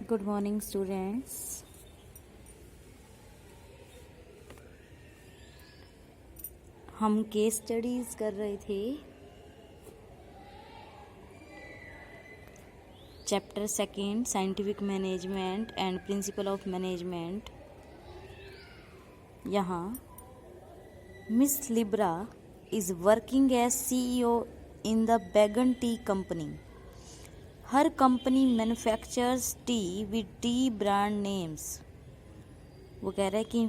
Good morning students. हम case studies कर रहे थे chapter second scientific management and principle of management. यहाँ miss Libra is working as CEO in the Baigan tea company. हर company manufactures tea with tea brand names. वो कह रहा है कि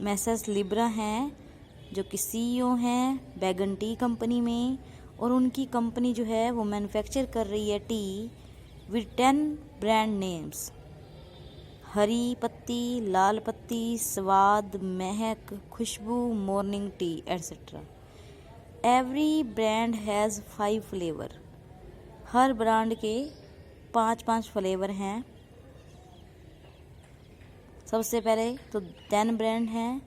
मैसर्स लिब्रा हैं जो कि CEO हैं बैगन टी कंपनी में, और उनकी कंपनी जो है वो मैन्युफैक्चर कर रही है tea with 10 brand names. Hari Patti, Lal Patti, Swad, Mahak, Khushboo, morning tea etcetera. Every brand has 5 flavour. हर ब्रांड के 5 फ्लेवर हैं। सबसे पहले तो 10 ब्रांड हैं,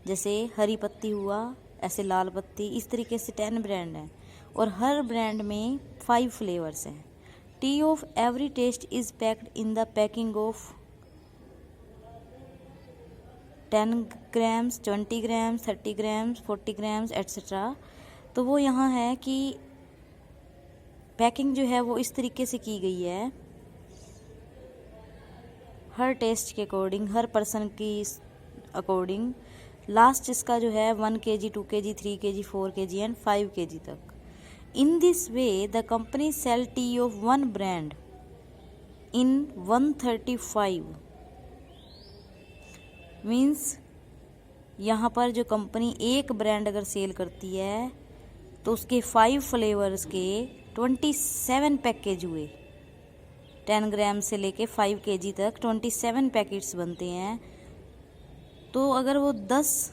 जैसे हरी पत्ती हुआ, ऐसे लाल पत्ती, इस तरीके से 10 ब्रांड हैं और हर ब्रांड में 5 फ्लेवर्स हैं। Tea of every taste is packed in the packing of 10 grams, 20 grams, 30 grams, 40 grams etcetera. तो वो यहाँ है कि पैकिंग जो है वो इस तरीके से की गई है, हर टेस्ट के अकॉर्डिंग, हर पर्सन की अकॉर्डिंग। लास्ट इसका जो है 1 kg, 2 kg, 3 kg, 4 kg and 5 kg तक। In this way the company sell tea of 1 brand in 135 means यहाँ पर जो कंपनी एक ब्रांड अगर सेल करती है तो उसके 5 फ्लेवर्स के 27 पैकेज हुए। 10 ग्राम से लेके 5 kg तक 27 पैकेट्स बनते हैं। तो अगर वो 10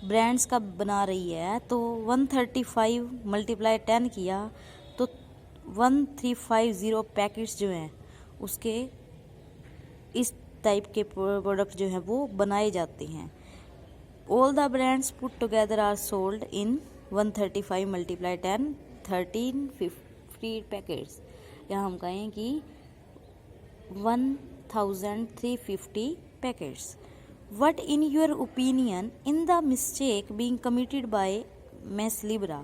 ब्रांड्स का बना रही है तो 135 मल्टीप्लाई 10 किया तो 1350 पैकेट्स जो हैं उसके इस टाइप के प्रोडक्ट जो हैं वो बनाए जाते हैं। All the brands put together are sold in 135 multiply 10 1350 packets. यहाँ हम कहें कि 1350 packets. What in your opinion in the mistake being committed by Miss Libra?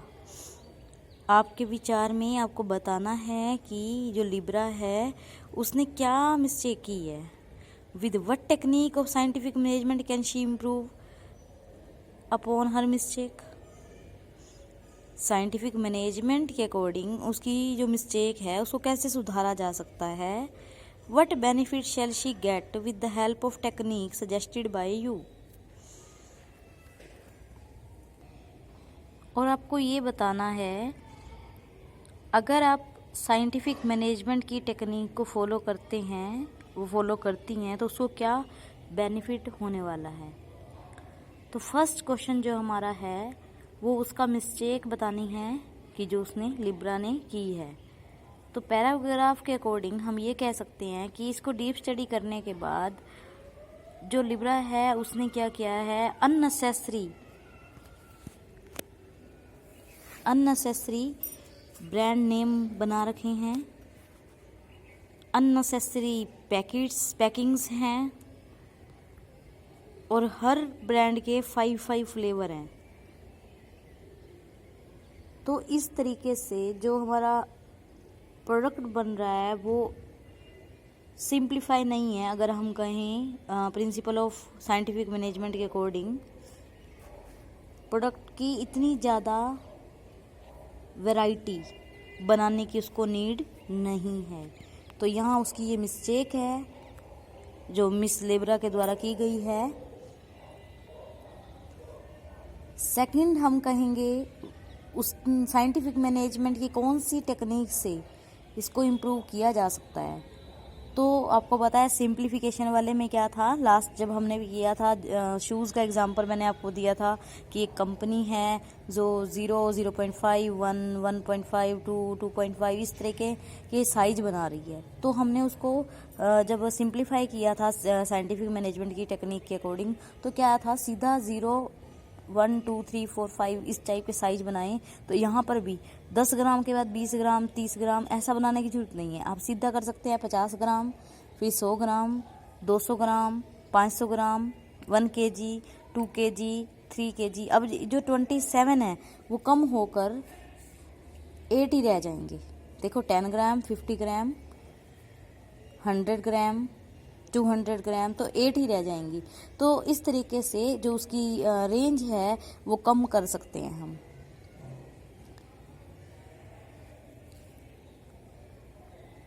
आपके विचार में आपको बताना है कि जो लिब्रा है उसने क्या मिस्टेक की है। With what technique of scientific management can she improve upon her mistake? Scientific management के अकॉर्डिंग उसकी जो मिस्टेक है उसको कैसे सुधारा जा सकता है। What benefit shall she get with the help of technique suggested by you. और आपको ये बताना है अगर आप साइंटिफिक मैनेजमेंट की टेक्निक को फॉलो करते हैं, वो फॉलो करती हैं, तो उसको क्या बेनिफिट होने वाला है। तो फर्स्ट क्वेश्चन जो हमारा है वो उसका मिस्टेक बतानी है कि जो उसने लिब्रा ने की है। तो पैराग्राफ के अकॉर्डिंग हम ये कह सकते हैं कि इसको डीप स्टडी करने के बाद जो लिब्रा है उसने क्या किया है, अननेसेसरी ब्रांड नेम बना रखे हैं, अननेसेसरी पैकिंग्स हैं और हर ब्रांड के 5 फ्लेवर हैं। तो इस तरीके से जो हमारा प्रोडक्ट बन रहा है वो सिंप्लीफाई नहीं है। अगर हम कहें प्रिंसिपल ऑफ साइंटिफिक मैनेजमेंट के अकॉर्डिंग प्रोडक्ट की इतनी ज़्यादा वैरायटी बनाने की उसको नीड नहीं है। तो यहाँ उसकी ये मिस्टेक है जो मिस लिब्रा के द्वारा की गई है। सेकंड हम कहेंगे उस साइंटिफिक मैनेजमेंट की कौन सी टेक्निक से इसको इम्प्रूव किया जा सकता है। तो आपको पता है सिंप्लीफिकेशन वाले में क्या था, लास्ट जब हमने भी किया था शूज़ का एग्जांपल मैंने आपको दिया था कि एक कंपनी है जो 0, 0.5, 1, 1.5, 2, 2.5 इस तरह के साइज बना रही है। तो हमने उसको जब सिंप्लीफाई किया था साइंटिफिक मैनेजमेंट की टेक्निक के अकॉर्डिंग तो क्या था, सीधा 0 1 2 3 4 5 इस टाइप के साइज बनाएं, तो यहाँ पर भी 10 ग्राम के बाद 20 ग्राम 30 ग्राम ऐसा बनाने की जरूरत नहीं है। आप सीधा कर सकते हैं 50 ग्राम, फिर 100 ग्राम, 200 ग्राम, 500 ग्राम, 1 kg, 2 kg, 3 kg। अब जो 27 है वो कम होकर 8 ही रह जाएंगे। देखो 10 ग्राम, 50 ग्राम, 100 ग्राम, 200 ग्राम, तो 8 ही रह जाएंगी। तो इस तरीके से जो उसकी रेंज है वो कम कर सकते हैं हम।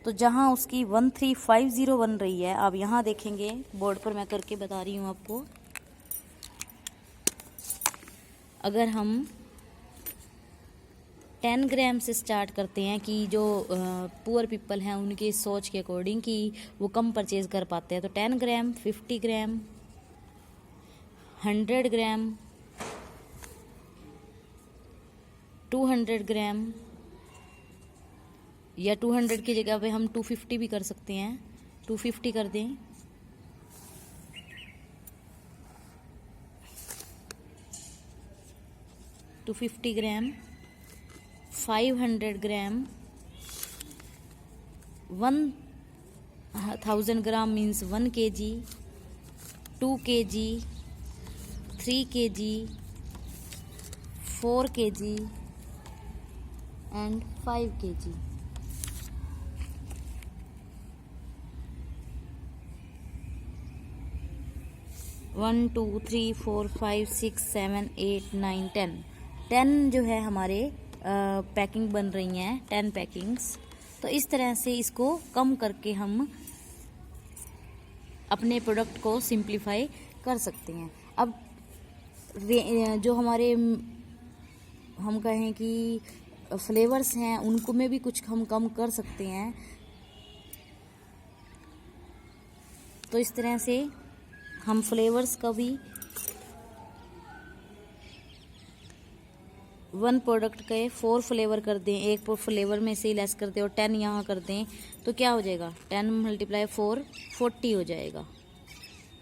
तो जहां उसकी 1350 बन रही है, आप यहाँ देखेंगे बोर्ड पर मैं करके बता रही हूँ आपको। अगर हम 10 ग्राम से स्टार्ट करते हैं कि जो पुअर पीपल हैं उनकी सोच के अकॉर्डिंग कि वो कम परचेज कर पाते हैं, तो 10 ग्राम, 50 ग्राम, 100 ग्राम, 200 ग्राम, या 200 की जगह पे हम 250 भी कर सकते हैं। 250 कर दें, तो 50 ग्राम, 500 ग्राम, 1000 gram means 1 kg, 2 kg, 3 kg, 4 kg and 5 kg। One 2 3 4 5 6 7 8 9 10 जो है हमारे पैकिंग बन रही हैं, 10 पैकिंग्स। तो इस तरह से इसको कम करके हम अपने प्रोडक्ट को सिंप्लीफाई कर सकते हैं। अब जो हमारे हम कहें कि फ्लेवर्स हैं उनको में भी कुछ हम कम कर सकते हैं। तो इस तरह से हम फ्लेवर्स का भी 1 प्रोडक्ट के 4 फ्लेवर कर दें, एक फ्लेवर में से ही लेस कर दें और 10 यहाँ कर दें, तो क्या हो जाएगा 10 × 4 40 हो जाएगा।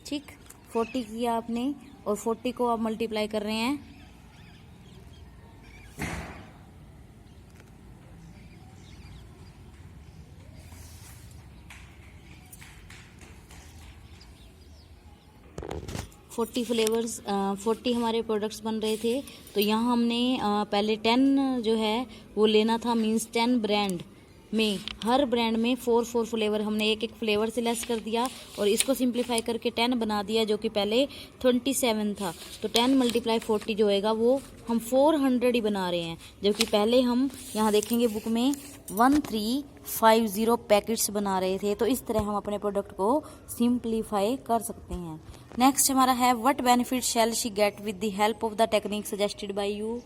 ठीक, 40 किया आपने और 40 को आप मल्टीप्लाई कर रहे हैं 40 फ्लेवर्स, 40 हमारे प्रोडक्ट्स बन रहे थे। तो यहाँ हमने पहले 10 जो है वो लेना था, मींस 10 ब्रांड में हर ब्रांड में 4 फ्लेवर हमने एक फ्लेवर से लेस कर दिया और इसको सिंप्लीफाई करके 10 बना दिया, जो कि पहले 27 था। तो 10 × 40 जो होएगा वो हम 400 ही बना रहे हैं, जबकि पहले हम यहाँ देखेंगे बुक में 1350 पैकेट्स बना रहे थे। तो इस तरह हम अपने प्रोडक्ट को सिंप्लीफाई कर सकते हैं। नेक्स्ट हमारा है what benefit shall she get with the help of the technique suggested by you.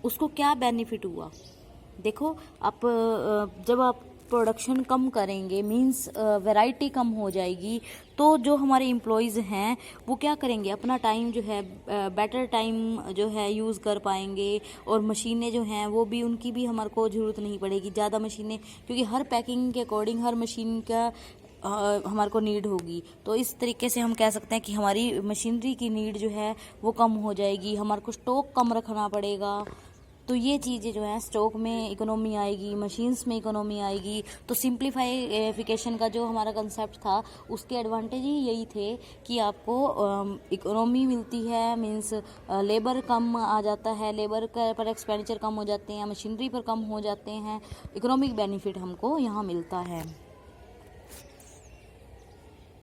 उसको क्या बेनिफिट हुआ, देखो आप जब आप प्रोडक्शन कम करेंगे मींस वैरायटी कम हो जाएगी, तो जो हमारे एम्प्लॉयज़ हैं वो क्या करेंगे, अपना टाइम जो है बेटर टाइम जो है यूज़ कर पाएंगे। और मशीनें जो हैं वो भी उनकी भी हमारे को ज़रूरत नहीं पड़ेगी ज़्यादा मशीनें, क्योंकि हर पैकिंग के अकॉर्डिंग हर मशीन का हमारे को नीड होगी। तो इस तरीके से हम कह सकते हैं कि हमारी मशीनरी की नीड जो है वो कम हो जाएगी, हमारे को स्टॉक कम रखना पड़ेगा। तो ये चीज़ें जो है स्टॉक में इकोनॉमी आएगी, मशीन्स में इकोनॉमी आएगी। तो सिंप्लीफाइफिकेशन का जो हमारा कंसेप्ट था उसके एडवांटेज ही यही थे कि आपको इकोनॉमी मिलती है, मींस लेबर कम आ जाता है, लेबर पर एक्सपेंडिचर कम हो जाते हैं, मशीनरी पर कम हो जाते हैं, इकोनॉमिक बेनिफिट हमको यहाँ मिलता है।